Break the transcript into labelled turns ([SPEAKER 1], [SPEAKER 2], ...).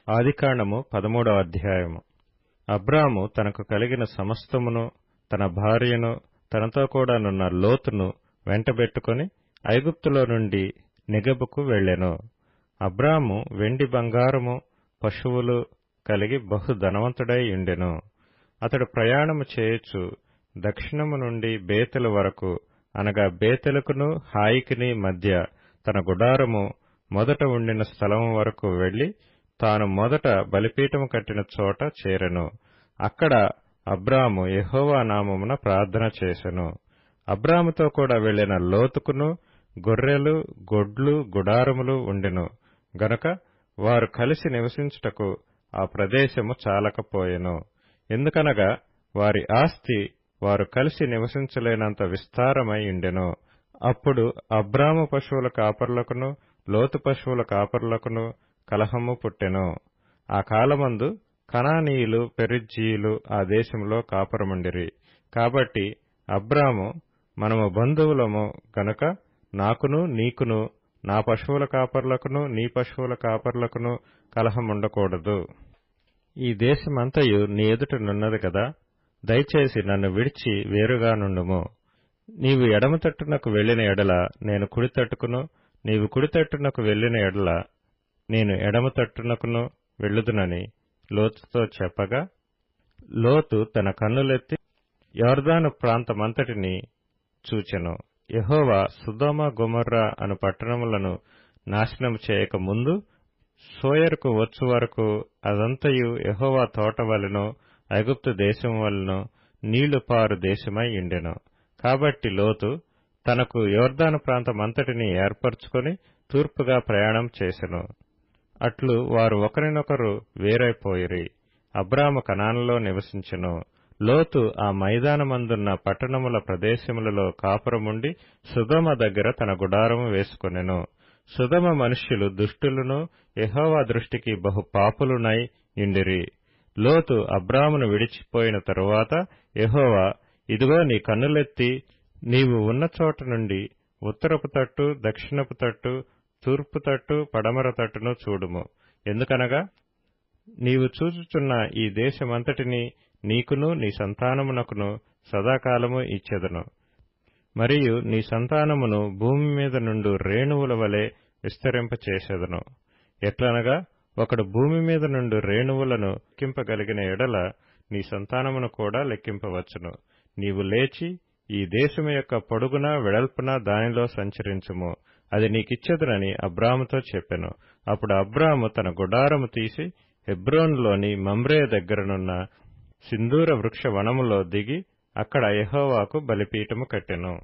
[SPEAKER 1] ఆదికాండము 13వ అధ్యాయము. అబ్రాము తనకు కలిగిన సమస్తమును, తన భార్యను, తనతో కూడానున్న లోతును వెంటబెట్టుకుని ఐగుప్తులో నుండి నెగెబుకు వెళ్ళెను. అబ్రాము వెండి బంగారము పశువులు కలిగి బహు ధనవంతుడై ఉండెను. అతడు ప్రయాణము చేయుచు దక్షిణము నుండి బేతెలు వరకు, అనగా బేతెలుకును హాయికిని మధ్య తన గుడారము మొదట ఉండిన స్థలము వరకు వెళ్లి తాను మొదట బలిపీఠము కట్టిన చోట చేరెను. అక్కడ అబ్రాము యెహోవా నామమున ప్రార్థన చేసెను. అబ్రాముతో కూడా వెళ్లిన లోతుకును గొర్రెలు, గొడ్లు, గుడారములు ఉండెను గనుక వారు కలిసి నివసించుటకు ఆ ప్రదేశము చాలకపోయెను. ఎందుకనగా వారి ఆస్తి వారు కలిసి నివసించలేనంత విస్తారమై ఉండెను. అప్పుడు అబ్రాము పశువుల కాపరులకును లోతు పశువుల కాపరులకును కలహము పుట్టెను. ఆ కాలమందు కనానీయులు, పెరిజ్జీయులు ఆ దేశంలో కాపురముండిరి. కాబట్టి అబ్రాము, మనము బంధువులము గనుక నాకును నీకును, నా పశువుల కాపరులకును నీ పశువుల కాపరులకును కలహముండకూడదు. ఈ దేశమంతయు నీ ఎదుటనున్నది కదా, దయచేసి నన్ను విడిచి వేరుగా నుండుము. నీవు ఎడమ తట్టునకు వెళ్లిన ఎడల నేను కుడి తట్టుకును, నీవు కుడి తట్టునకు వెళ్లిన ఎడల నేను ఎడమ తట్టునకును వెళ్ళుదునని లోతుతో చెప్పగా, లోతు తన కన్నులెత్తి యొర్దాను ప్రాంతమంతటిని చూచెను. యెహోవా సొదొమ గొమొర్రా అను పట్టణములను నాశనము చేయక ముందు సోయరుకు వచ్చు వరకు అదంతయు యెహోవా తోట వలెనో ఐగుప్తు దేశము వలెనో నీళ్లు పారు దేశమై ఉండెను. కాబట్టి లోతు తనకు యొర్దాను ప్రాంతమంతటిని ఏర్పరచుకొని తూర్పుగా ప్రయాణం చేసెను. అట్లు వారు ఒకరినొకరు వేరైపోయిరి. అబ్రాము కనానులో నివసించెను. లోతు ఆ మైదానమందున్న పట్టణముల ప్రదేశములలో కాపురముండి సొదొమ దగ్గర తన గుడారము వేసుకొనెను. సొదొమ మనుష్యులు దుష్టులను, యెహోవా దృష్టికి బహు పాపులునై యుండిరి. లోతు అబ్రామును విడిచిపోయిన తరువాత యెహోవా, ఇదిగో నీ కన్నులెత్తి నీవు ఉన్న చోట నుండి ఉత్తరపు తట్టు, దక్షిణపు తట్టు, తూర్పు తట్టు, పడమర తట్టును చూడుము. ఎందుకనగా నీవు చూచుచున్న ఈ దేశమంతటిని నీకును నీ సంతానమునకును సదాకాలము ఇచ్చెదను. మరియు నీ సంతానమును భూమి మీద నుండు రేణువుల వలె విస్తరింపచేసెదను. ఎట్లనగా ఒకడు భూమి మీద నుండి రేణువులను లెక్కింపగలిగిన ఎడల నీ సంతానమును కూడా లెక్కింపవచ్చును. నీవు లేచి ఈ దేశము యొక్క పొడుగున వెడల్పున దానిలో సంచరించుము, అది నీకిచ్చెదనని అబ్రాముతో చెప్పెను. అప్పుడు అబ్రాము తన గుడారము తీసి హెబ్రోనులోని మమ్రే దగ్గరనున్న సింధూర వృక్ష వనములో దిగి అక్కడ యెహోవాకు బలిపీఠము కట్టెను.